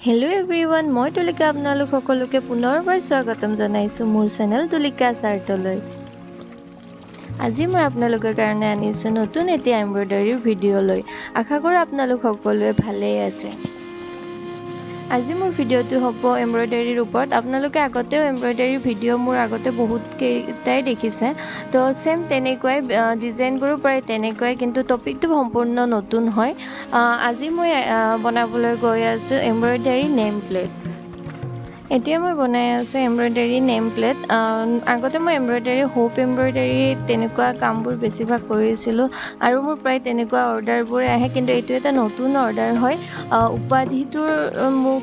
Hello everyone, মই তুলিকা আপোনালোক সকলোকে পুনৰবাৰ স্বাগতম জনাইছো মোৰ চেনেল তুলিকা চাৰ্টলৈ। আজি মই আপোনালোকৰ কাৰণে আনিছো নতুন এটি এমব্ৰইডাৰী ভিডিঅ লৈ। আশা কৰো আপোনালোক সকলোৱে ভালেই আছে। আজি মোৰ ভিডিঅটো হ'ব এমব্ৰইডাৰীৰ ওপৰত। আপোনালোকে আগতেও এমব্ৰইডাৰী ভিডিঅ মোৰ আগতে বহুত কেইটাই দেখিছে। তো সেম তেনেকুৱাই ডিজাইনবোৰো প্ৰায় তেনেকুৱাই, কিন্তু টপিকটো সম্পূৰ্ণ নতুন হয়। আজি মই বনাবলৈ গৈ আছো এমব্ৰইডাৰী নেম প্লেট। এতিয়া মই বনাই আছো এমব্ৰইডাৰী নেম প্লেট। আগতে মই এমব্ৰইডাৰী হোপ এমব্ৰইডাৰী তেনেকুৱা কামবোৰ বেছিভাগ কৰিছিলোঁ আৰু মোৰ প্ৰায় তেনেকুৱা অৰ্ডাৰবোৰে আহে, কিন্তু এইটো এটা নতুন অৰ্ডাৰ হয়। উপাধিটোৰ মোক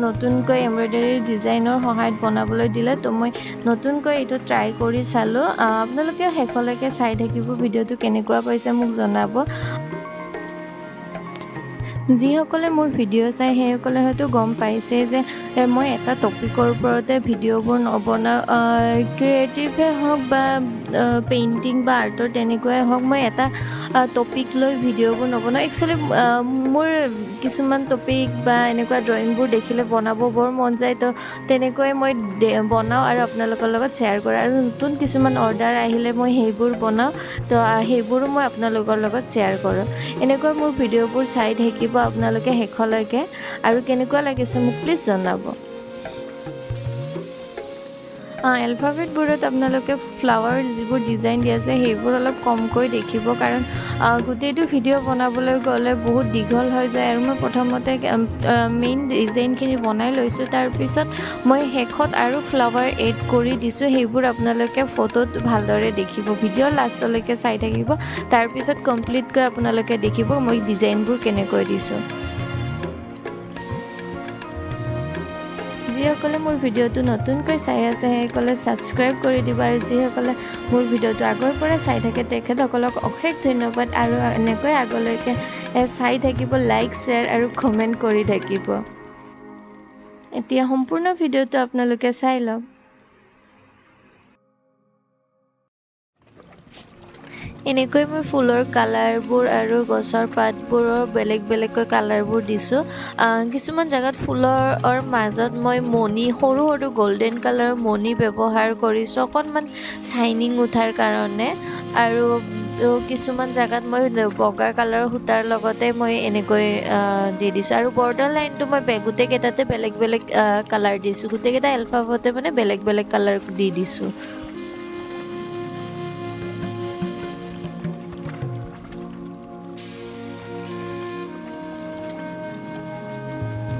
নতুনকৈ এমব্ৰইডাৰী ডিজাইনৰ সহায়ত বনাবলৈ দিলে, তো মই নতুনকৈ এইটো ট্ৰাই কৰি চালোঁ। আপোনালোকে শেষলৈকে চাই থাকিব, ভিডিঅ'টো কেনেকুৱা পাইছে মোক জনাব। যিসকলে মোৰ ভিডিঅ' চাই সেইসকলে হয়তো গম পাইছে যে মই এটা টপিকৰ ওপৰতে ভিডিঅ'বোৰ নবনাওঁ। ক্ৰিয়েটিভে হওক বা পেইণ্টিং বা আৰ্টৰ তেনেকুৱাই হওক, মই এটা টপিক লৈ ভিডিঅ'বোৰ নবনাওঁ। একচুৱেলি মোৰ কিছুমান টপিক বা এনেকুৱা ড্ৰয়িংবোৰ দেখিলে বনাব বৰ মন যায়, তো তেনেকৈ মই বনাওঁ আৰু আপোনালোকৰ লগত শ্বেয়াৰ কৰোঁ। আৰু নতুন কিছুমান অৰ্ডাৰ আহিলে মই সেইবোৰ বনাওঁ, তো সেইবোৰো মই আপোনালোকৰ লগত শ্বেয়াৰ কৰোঁ। এনেকৈ মোৰ ভিডিঅ'বোৰ চাই থাকিব আপোনালোকে শেষলৈকে, আৰু কেনেকুৱা লাগিছে মোক প্লিজ জনাব। এলফাবেটবোৰত আপোনালোকে ফ্লাৱাৰ যিবোৰ ডিজাইন দি আছে সেইবোৰ অলপ কমকৈ দেখিব, কাৰণ গোটেইটো ভিডিঅ' বনাবলৈ গ'লে বহুত দীঘল হৈ যায়। আৰু মই প্ৰথমতে মেইন ডিজাইনখিনি বনাই লৈছোঁ, তাৰপিছত মই শেষত আৰু ফ্লাৱাৰ এড কৰি দিছোঁ। সেইবোৰ আপোনালোকে ফটোত ভালদৰে দেখিব। ভিডিঅ' লাষ্টলৈকে চাই থাকিব, তাৰপিছত কমপ্লিটকৈ আপোনালোকে দেখিব মই ডিজাইনবোৰ কেনেকৈ দিছোঁ। যিসকলে মোৰ ভিডিঅ'টো নতুনকৈ চাই আছে সেইসকলে ছাবস্ক্ৰাইব কৰি দিব, আৰু যিসকলে মোৰ ভিডিঅ'টো আগৰ পৰা চাই থাকে তেখেতসকলক অশেষ ধন্যবাদ। আৰু এনেকৈ আগলৈকে চাই থাকিব, লাইক শ্বেয়াৰ আৰু কমেণ্ট কৰি থাকিব। এতিয়া সম্পূৰ্ণ ভিডিঅ'টো আপোনালোকে চাই লওক। এনেকৈ মই ফুলৰ কালাৰবোৰ আৰু গছৰ পাতবোৰৰ বেলেগ বেলেগকৈ কালাৰবোৰ দিছোঁ। কিছুমান জেগাত ফুলৰ মাজত মই মণি, সৰু সৰু গল্ডেন কালাৰৰ মণি ব্যৱহাৰ কৰিছোঁ অকণমান শ্বাইনিং উঠাৰ কাৰণে। আৰু কিছুমান জেগাত মই বগা কালাৰৰ সূতাৰ লগতে মই এনেকৈ দি দিছোঁ। আৰু বৰ্ডাৰ লাইনটো মই গোটেইকেইটাতে বেলেগ বেলেগ কালাৰ দিছোঁ। গোটেইকেইটা এলফাবেটতে মানে বেলেগ বেলেগ কালাৰ দি দিছোঁ।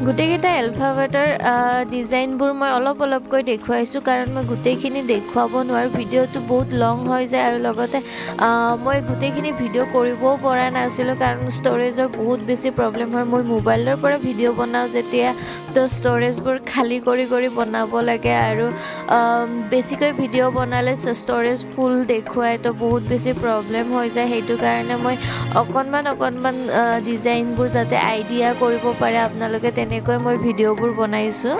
গোটেইকেইটা এলফাবেটৰ ডিজাইনবোৰ মই অলপ অলপকৈ দেখুৱাইছোঁ, কাৰণ মই গোটেইখিনি দেখুৱাব নোৱাৰোঁ। ভিডিঅ'টো বহুত লং হৈ যায়, আৰু লগতে মই গোটেইখিনি ভিডিঅ' কৰিবও পৰা নাছিলোঁ, কাৰণ ষ্ট'ৰেজৰ বহুত বেছি প্ৰব্লেম হয়। মই মোবাইলৰ পৰা ভিডিঅ' বনাওঁ যেতিয়া, তো ষ্ট'ৰেজবোৰ খালী কৰি কৰি বনাব লাগে, আৰু বেছিকৈ ভিডিঅ' বনালে ষ্ট'ৰেজ ফুল দেখুৱাই, তো বহুত বেছি প্ৰব্লেম হৈ যায়। সেইটো কাৰণে মই অকণমান ডিজাইনবোৰ যাতে আইডিয়া কৰিব পাৰে আপোনালোকে, তেনেকৈ মই ভিডিঅ'বোৰ বনাইছোঁ।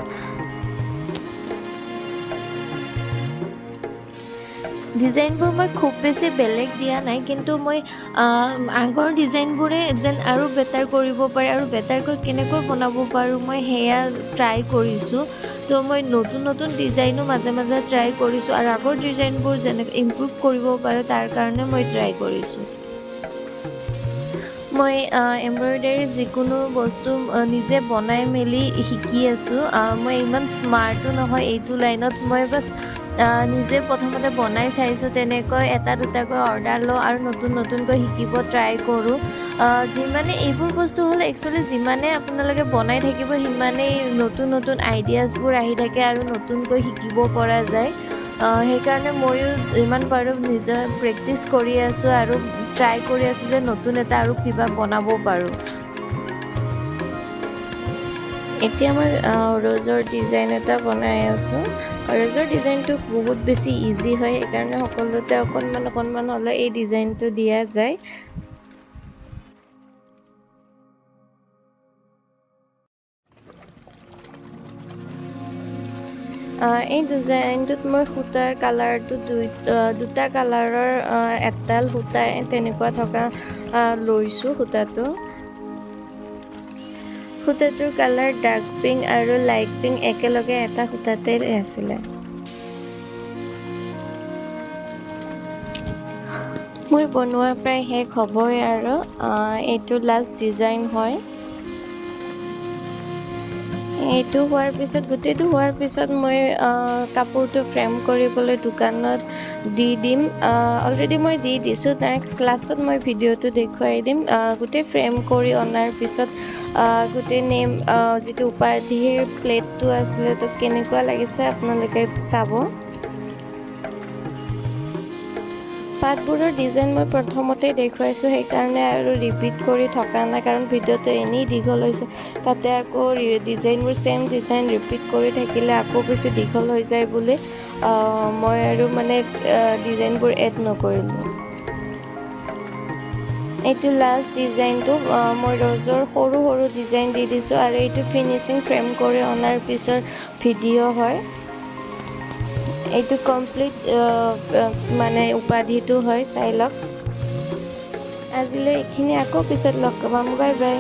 ডিজাইনবোৰ মই খুব বেছি বেলেগ দিয়া নাই, কিন্তু মই আগৰ ডিজাইনবোৰে যেন আৰু বেটাৰ কৰিব পাৰে, আৰু বেটাৰকৈ কেনেকৈ বনাব পাৰোঁ মই সেয়া ট্ৰাই কৰিছোঁ। তো মই নতুন নতুন ডিজাইনো মাজে মাজে ট্ৰাই কৰিছোঁ, আৰু আগৰ ডিজাইনবোৰ যেনেকৈ ইমপ্ৰুভ কৰিব পাৰোঁ তাৰ কাৰণে মই ট্ৰাই কৰিছোঁ। মই এমব্ৰইডাৰী যিকোনো বস্তু নিজে বনাই মেলি শিকি আছোঁ। মই ইমান স্মাৰ্টো নহয় এইটো লাইনত। মই বাছ নিজে প্ৰথমতে বনাই চাইছোঁ, তেনেকৈ এটা দুটাকৈ অৰ্ডাৰ লওঁ আৰু নতুনকৈ শিকিব ট্ৰাই কৰোঁ। যিমানে এইবোৰ বস্তু হ'লে একচুৱেলি যিমানে আপোনালোকে বনাই থাকিব, সিমানেই নতুন আইডিয়াছবোৰ আহি থাকে আৰু নতুনকৈ শিকিব পৰা যায়। সেইকাৰণে ময়ো যিমান পাৰোঁ নিজে প্ৰেক্টিচ কৰি আছোঁ আৰু ট্ৰাই কৰি আছোঁ যে নতুন এটা আৰু কিবা বনাব পাৰোঁ। এতিয়া মই ৰ'জৰ ডিজাইন এটা বনাই আছোঁ। ৰ'জৰ ডিজাইনটো বহুত বেছি ইজি হয়, সেইকাৰণে সকলোতে অকণমান হ'লে এই ডিজাইনটো দিয়া যায়। এই ডিজাইনটোত মই সূতাৰ কালাৰটো দুটা কালাৰৰ এডাল সূতা তেনেকুৱা থকা লৈছোঁ সূতাটো। সূতাটোৰ কালাৰ ডাৰ্ক পিংক আৰু লাইট পিংক একেলগে এটা সূতাতে আছিলে। মোৰ বনোৱা প্ৰায় শেষ হ'বই আৰু এইটো লাষ্ট ডিজাইন হয়। এইটো হোৱাৰ পিছত গোটেইটো হোৱাৰ পিছত মই কাপোৰটো ফ্ৰেম কৰিবলৈ দোকানত দি দিম। অলৰেডি মই দি দিছোঁ, নেক্সট লাষ্টত মই ভিডিঅ'টো দেখুৱাই দিম। গোটেই ফ্ৰেম কৰি অনাৰ পিছত গোটেই নেম যিটো উপাধিৰ প্লেটটো আছিলে তো কেনেকুৱা লাগিছে আপোনালোকে চাব। পাতবোৰৰ ডিজাইন মই প্ৰথমতে দেখুৱাইছোঁ, সেইকাৰণে আৰু ৰিপিট কৰি থকা নাই, কাৰণ ভিডিঅ'টো এনেই দীঘল হৈছে। তাতে আকৌ ডিজাইনবোৰ ছেম ডিজাইন ৰিপিট কৰি থাকিলে আকৌ বেছি দীঘল হৈ যায় বুলি মই আৰু মানে ডিজাইনবোৰ এড নকৰিলোঁ। এইটো লাষ্ট ডিজাইনটো মই ৰ'জৰ সৰু সৰু ডিজাইন দি দিছোঁ আৰু এইটো ফিনিচিং ফ্ৰেম কৰি অনাৰ পিছৰ ভিডিঅ' হয়। এইটো কমপ্লিট মানে উপাধিটো হয়, চাই লওক। আজিলৈ এইখিনি, আকৌ পিছত লগ পাম, বাই বাই।